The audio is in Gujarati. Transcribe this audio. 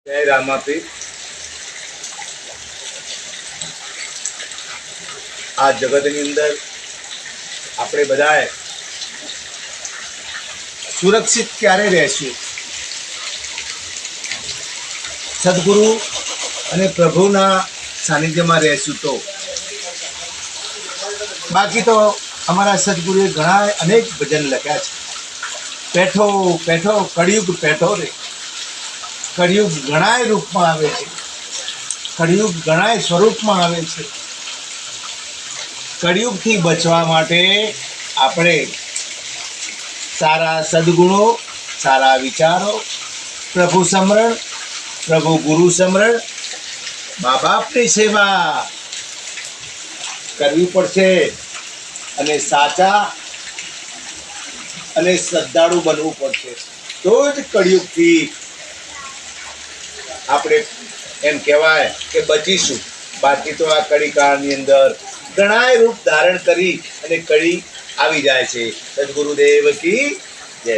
જય રામાપીર। આ જગતની અંદર આપણે બધાએ સુરક્ષિત ક્યારે રહેશું? સદગુરુ અને પ્રભુના સાનિધ્યમાં રહેશું તો। બાકી તો અમારા સદગુરુએ ઘણા અનેક ભજન લખ્યા છે। પેઠો પેઠો કળિયુગ પેઠો રે, કળિયુગ ઘણાય રૂપમાં આવે છે, કળિયુગ ઘણાય સ્વરૂપમાં આવે છે। કળિયુગથી બચવા માટે આપણે સારા સદગુણો, સારા વિચારો, પ્રભુ સ્મરણ, પ્રભુ ગુરુ સ્મરણ, મા બાપની સેવા કરવી પડશે અને સાચા અને શ્રદ્ધાળુ બનવું પડશે, તો જ કળિયુગથી આપણે એમ કહેવાય કે બચીશું। બાકી તો આ કળીકાળની અંદર ઘણાય રૂપ ધારણ કરી અને કળી આવી જાય છે। સદગુરુદેવ કી જય।